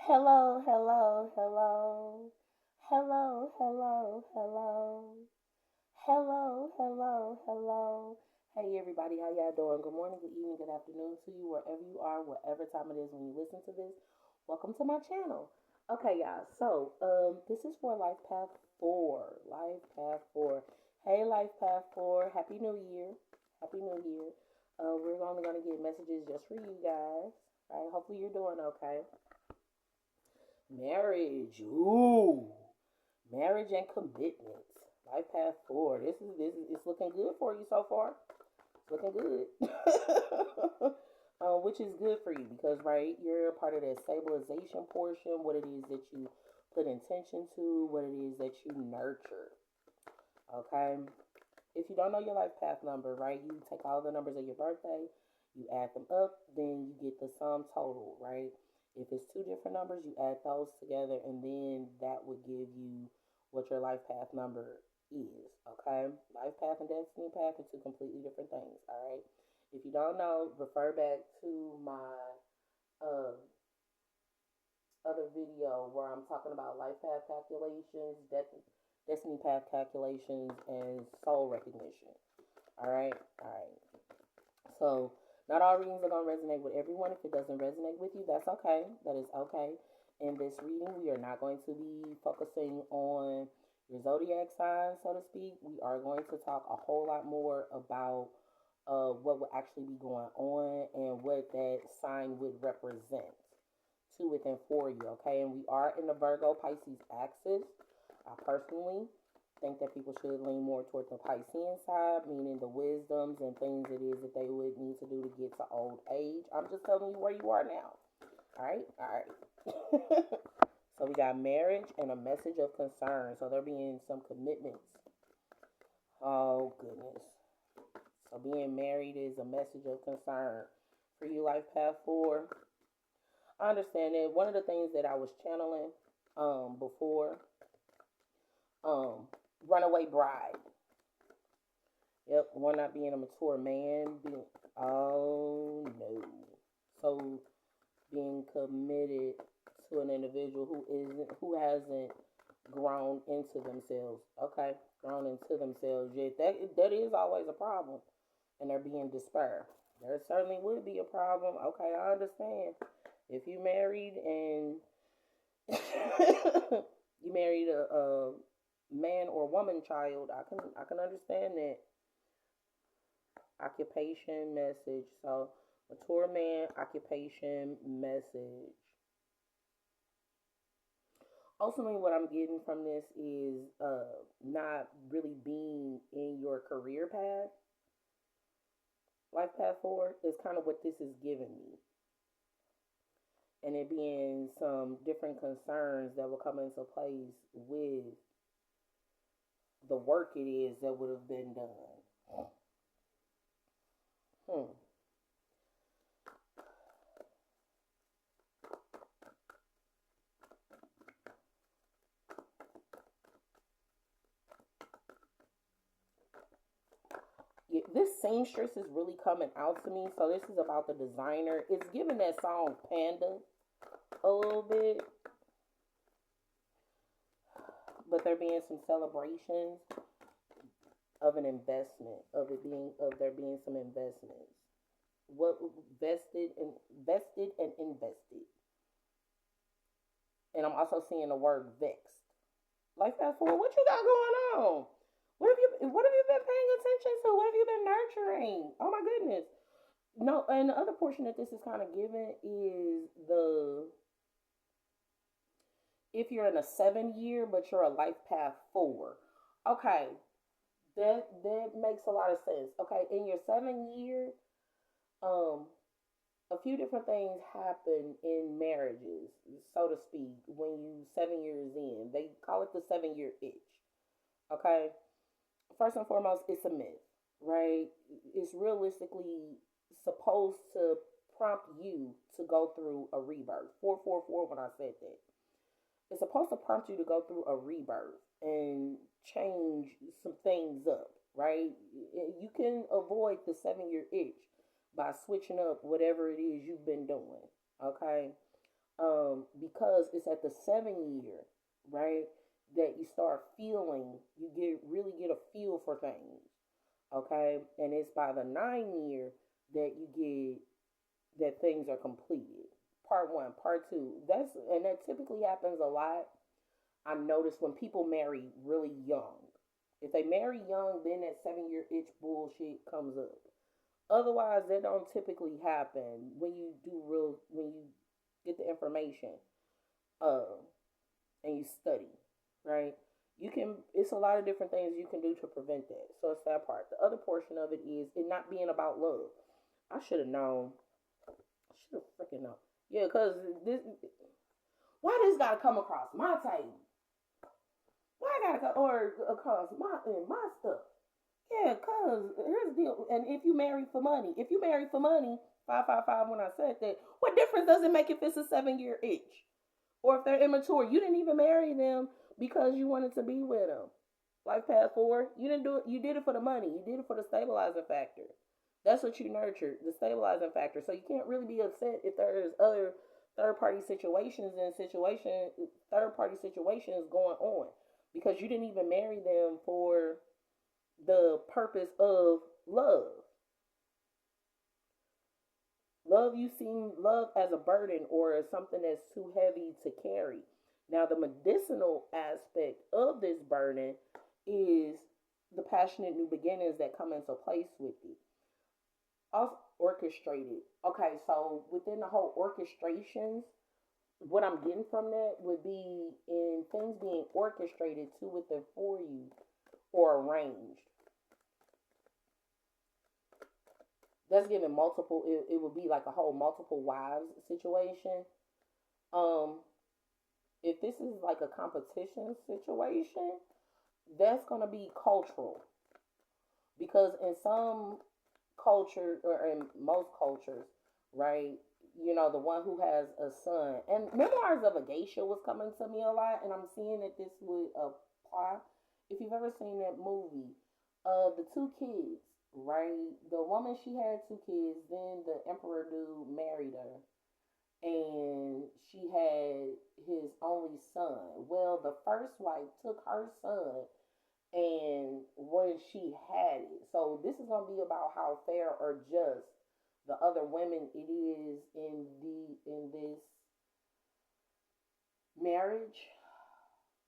Hello, hello, hello. Hello, hello, hello. Hello, hello, hello. Hey everybody, how y'all doing? Good morning, good evening, good afternoon to you, wherever you are, whatever time it is when you listen to this. Welcome to my channel. Okay, y'all. This is for Life Path 4. Life Path 4. Hey, Life Path 4. Happy New Year. Happy New Year. We're only gonna get messages just for you guys. All right. Hopefully you're doing okay. Marriage. Ooh. Marriage and commitments. Life path forward. This is it's looking good for you so far. It's looking good. Which is good for you because right, you're a part of that stabilization portion, what it is that you put intention to, what it is that you nurture. Okay. If you don't know your life path number, right, you take all the numbers of your birthday, you add them up, then you get the sum total, right? If it's two different numbers, you add those together, and then that would give you what your life path number is, okay? Life path and destiny path are two completely different things, all right? If you don't know, refer back to my uh, other video where I'm talking about life path calculations, destiny path calculations, and soul recognition. All right, all right. So not all readings are gonna resonate with everyone. If it doesn't resonate with you, that's okay. That is okay. In this reading, we are not going to be focusing on your zodiac sign, so to speak. We are going to talk a whole lot more about what would actually be going on and what that sign would represent to it and for you, okay? And we are in the Virgo Pisces axis. I personally think that people should lean more toward the Piscean side, meaning the wisdoms and things it is that they would need to do to get to old age. I'm just telling you where you are now. All right, all right. So we got marriage and a message of concern. So there being some commitments. Oh goodness. So being married is a message of concern for you, life path 4. I understand that one of the things that I was channeling before um runaway bride. Yep, one not being a mature man, being oh no. So being committed to an individual who hasn't grown into themselves. Okay, grown into themselves. Yet that is always a problem, and they're being despair. There certainly would be a problem. Okay, I understand. If you married and you married a man or woman child, I can understand that. Occupation message. So mature man, occupation message. Ultimately, what I'm getting from this is not really being in your career path. Life path 4 is kind of what this is giving me. And it being some different concerns that will come into place with the work it is that would have been done. Hmm. Yeah, this seamstress is really coming out to me. So this is about the designer. It's giving that song Panda a little bit, but there being some celebrations of an investment, of there being some investments. What vested and invested. And I'm also seeing the word vexed. Like that for what you got going on? What have you been paying attention to? What have you been nurturing? Oh my goodness. No, and the other portion that this is kind of given is the if you're in a 7 year, but you're a life path 4. Okay, that makes a lot of sense. Okay, in your 7 year, um, a few different things happen in marriages, so to speak, when you 7 years in. They call it the 7 year itch. Okay, first and foremost, it's a myth, right? It's realistically supposed to prompt you to go through a rebirth. 444 when I said that. It's supposed to prompt you to go through a rebirth and change some things up, right? You can avoid the 7 year itch by switching up whatever it is you've been doing, okay? because it's at the 7 year, right, that you start feeling, you get really get a feel for things. Okay, and it's by the 9 year that you get that things are completed. Part one, part two. That typically happens a lot. I notice when people marry really young. If they marry young, then that 7 year itch bullshit comes up. Otherwise, that don't typically happen when you get the information, uh, and you study, right? You can. It's a lot of different things you can do to prevent that. So it's that part. The other portion of it is it not being about love. I should have known. I should have freaking known. Yeah, cause this. Why this gotta come across my table? Why I gotta come or across my stuff? Yeah, cause here's the deal. And if you marry for money, 555. When I said that, what difference does it make if it's a 7 year itch, or if they're immature? You didn't even marry them because you wanted to be with them. Life path forward, you didn't do it. You did it for the money. You did it for the stabilizing factor. That's what you nurtured, the stabilizing factor. So you can't really be upset if there's other third party situations going on because you didn't even marry them for the purpose of love. You see love as a burden or as something that's too heavy to carry. Now, the medicinal aspect of this burden is the passionate new beginnings that come into place with it. Also, orchestrated. Okay, so within the whole orchestrations, what I'm getting from that would be in things being orchestrated to with and for you or arranged. That's giving multiple. It would be like a whole multiple wives situation. Um, if this is like a competition situation, that's gonna be cultural because in some culture or in most cultures, right? You know, the one who has a son and Memoirs of a Geisha was coming to me a lot, and I'm seeing that this would apply. If you've ever seen that movie, the two kids, right? The woman she had two kids, then the emperor dude married her, and she had his only son. Well, the first wife took her son and when she had it. So this is gonna be about how fair or just the other women it is in this marriage,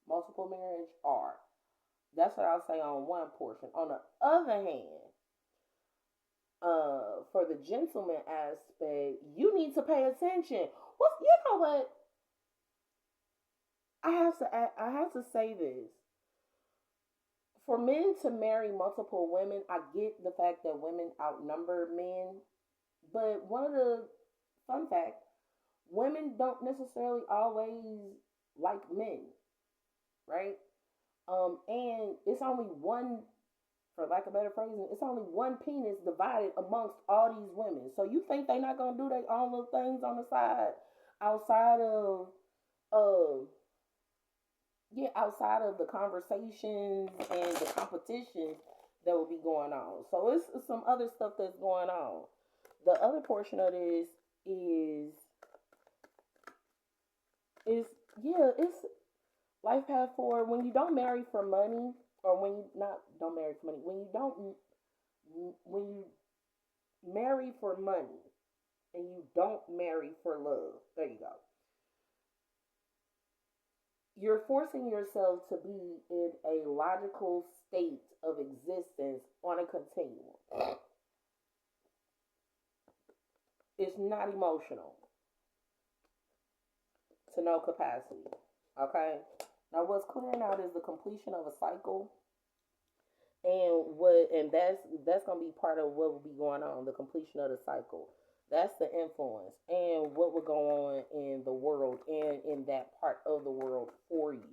multiple marriage are. That's what I'll say on one portion. On the other hand, for the gentleman aspect, you need to pay attention. What you know what? I have to say this. For men to marry multiple women, I get the fact that women outnumber men, but one of the fun facts, women don't necessarily always like men, right? And it's only one, for lack of better phrasing, it's only one penis divided amongst all these women. So you think they're not gonna do their own little things on the side, outside of outside of the conversations and the competitions that will be going on. So it's some other stuff that's going on. The other portion of this is is it's life path forward when you don't marry for money, or when you not don't marry for money, when you marry for money and you don't marry for love. There you go. You're forcing yourself to be in a logical state of existence on a continuum. It's not emotional to no capacity. Okay? Now what's clearing out is the completion of a cycle, and that's gonna be part of what will be going on, the completion of the cycle. That's the influence and what will go on in the world and in that part of the world for you.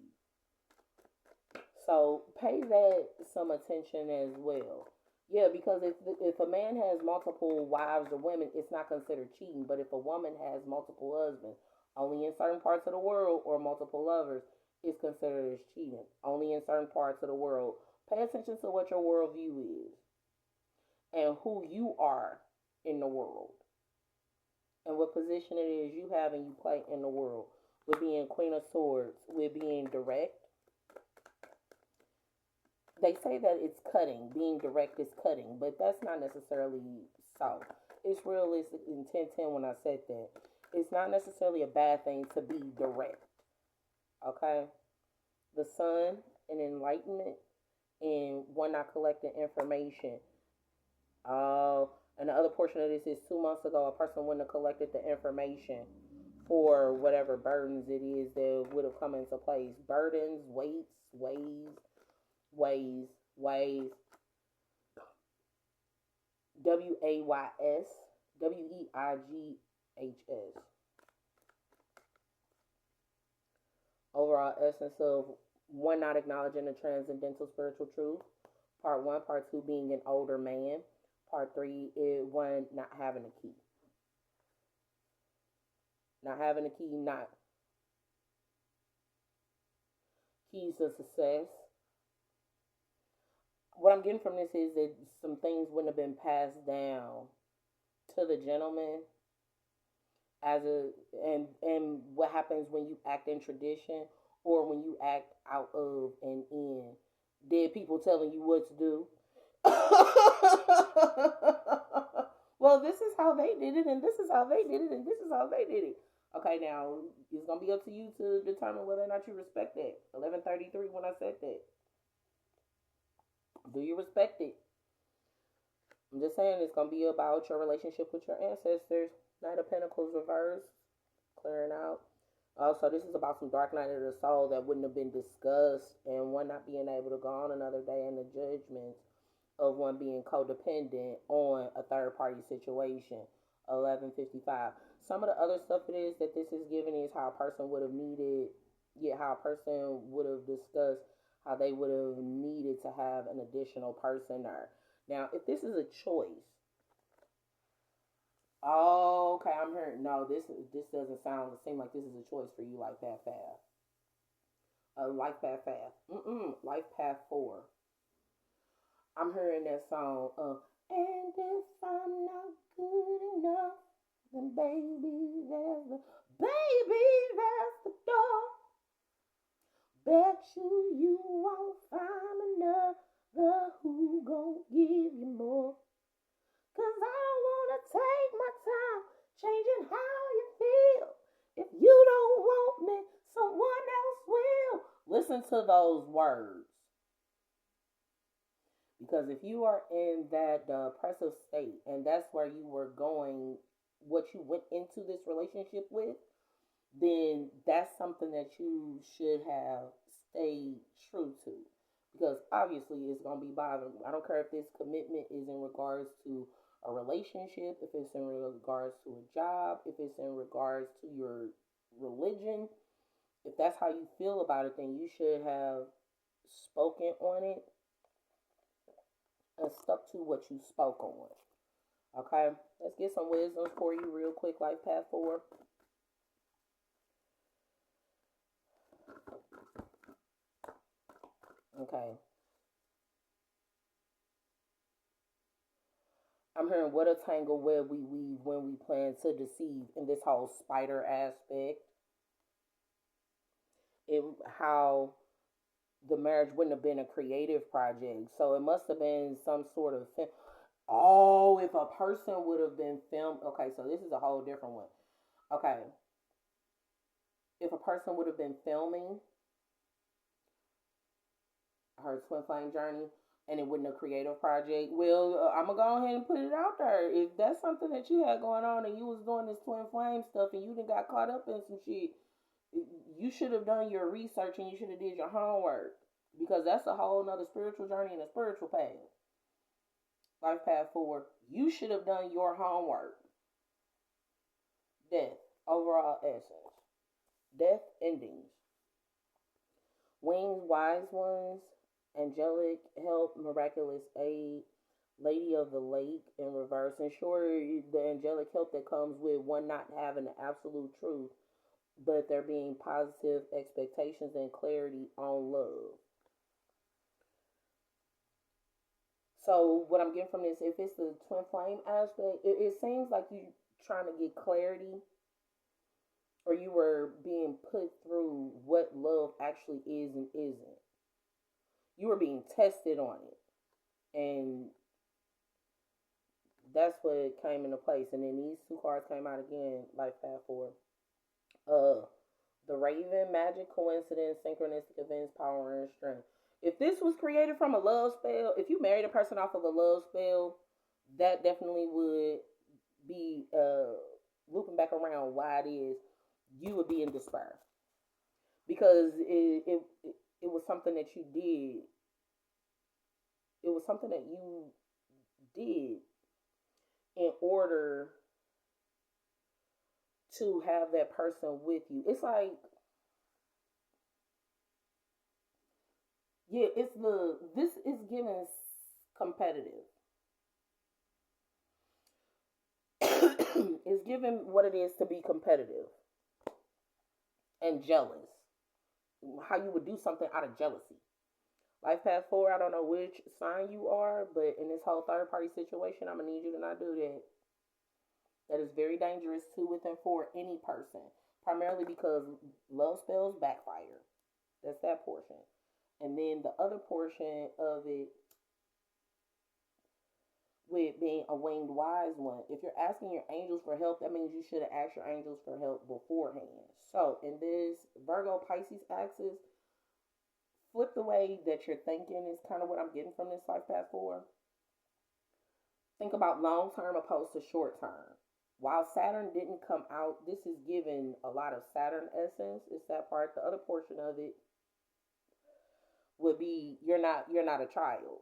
So pay that some attention as well. Yeah, because if a man has multiple wives or women, it's not considered cheating. But if a woman has multiple husbands, only in certain parts of the world, or multiple lovers, it's considered as cheating. Only in certain parts of the world. Pay attention to what your worldview is and who you are in the world and what position it is you have and you play in the world. with being Queen of Swords, with being direct. They say that it's cutting, being direct is cutting, but that's not necessarily so. It's realistic in 1010 when I said that. It's not necessarily a bad thing to be direct. Okay? The sun and enlightenment and one not collecting information. And the other portion of this is 2 months ago, a person wouldn't have collected the information for whatever burdens it is that would have come into place. Burdens, weights, ways, ways, WAYS, WEIGHS. Overall essence of one not acknowledging the transcendental spiritual truth. Part one, part two, being an older man. Part three is one not having a key. Not having a key, not keys to success. What I'm getting from this is that some things wouldn't have been passed down to the gentleman as a and what happens when you act in tradition or when you act out of and in. Dead people telling you what to do. Well, this is how they did it, and this is how they did it, and this is how they did it. Okay, now it's gonna be up to you to determine whether or not you respect that. 11:33 when I said that. Do you respect it? I'm just saying it's gonna be about your relationship with your ancestors. Knight of Pentacles reversed, clearing out. Also, this is about some dark night of the soul that wouldn't have been discussed, and one not being able to go on another day in the judgments of one being codependent on a third party situation. 11:55. Some of the other stuff it is that this is giving is how a person would have needed, how a person would have discussed how they would have needed to have an additional person there. Now, if this is a choice, oh, okay, I'm hearing no. This doesn't seem like this is a choice for you. Life path path, life path path. Life path 4. I'm hearing that song. And if I'm not good enough, then there's the door. Bet you won't find another who gon' give you more. 'Cause I don't wanna take my time changing how you feel. If you don't want me, someone else will. Listen to those words. Because if you are in that depressive state and that's where you were going, what you went into this relationship with, then that's something that you should have stayed true to. Because obviously it's going to be bothering you. I don't care if this commitment is in regards to a relationship, if it's in regards to a job, if it's in regards to your religion. If that's how you feel about it, then you should have spoken on it and stuck to what you spoke on. Okay, let's get some wisdoms for you real quick. Life path 4. Okay, I'm hearing what a tangle web we weave when we plan to deceive in this whole spider aspect. It how the marriage wouldn't have been a creative project, so it must have been some sort of oh, if a person would have been filmed. Okay, so this is a whole different one. Okay, if a person would have been filming her twin flame journey and it wasn't a creative project, well, I'm gonna go ahead and put it out there. If that's something that you had going on and you was doing this twin flame stuff and you done got caught up in some shit, you should have done your research and you should have did your homework, because that's a whole nother spiritual journey and a spiritual path. Life path 4. You should have done your homework. Death, overall essence. Death endings. Wings, wise ones, angelic help, miraculous aid, lady of the lake in reverse. Ensure the angelic help that comes with one not having the absolute truth, but there being positive expectations and clarity on love. So what I'm getting from this, if it's the twin flame aspect, it seems like you trying to get clarity or you were being put through what love actually is and isn't. You were being tested on it. And that's what came into place. And then these two cards came out again, Life Path 4. Uh, the Raven, Magic, Coincidence, Synchronistic Events, Power, and Strength. If this was created from a love spell, if you married a person off of a love spell, that definitely would be looping back around why it is you would be in despair. Because it was something that you did. It was something that you did in order to have that person with you. It's like, yeah, this is given competitive. It's given what it is to be competitive and jealous. How you would do something out of jealousy. Life Path 4, I don't know which sign you are, but in this whole third party situation, I'm gonna need you to not do that. That is very dangerous to within for any person. Primarily because love spells backfire. That's that portion. And then the other portion of it with being a winged wise one. If you're asking your angels for help, that means you should have asked your angels for help beforehand. So in this Virgo Pisces axis, flip the way that you're thinking is kind of what I'm getting from this Life Path 4. Think about long term opposed to short term. While Saturn didn't come out, this is given a lot of Saturn essence. It's that part. The other portion of it would be you're not a child.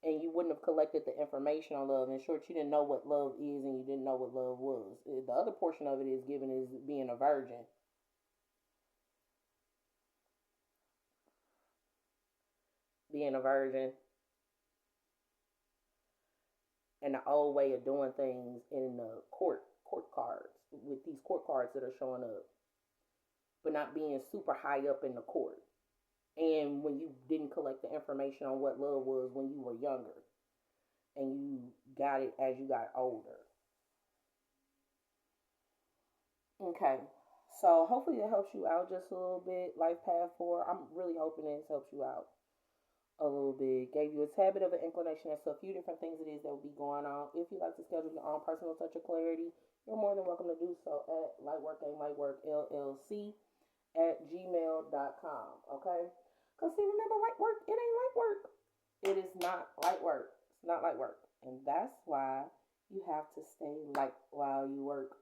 And you wouldn't have collected the information on love. In short, you didn't know what love is and you didn't know what love was. The other portion of it is given as being a virgin. Being a virgin and the old way of doing things in the court cards, with these court cards that are showing up, but not being super high up in the court. And when you didn't collect the information on what love was when you were younger, and you got it as you got older. Okay, so hopefully that helps you out just a little bit. Life Path 4, I'm really hoping this helps you out a little bit. Gave you a tad bit of an inclination as to a few different things it is that will be going on. If you'd like to schedule your own personal touch of clarity, you're more than welcome to do so at lightwork.llc at gmail.com. Okay? Because see, remember, light work, it ain't light work. It is not light work. It's not light work. And that's why you have to stay light while you work.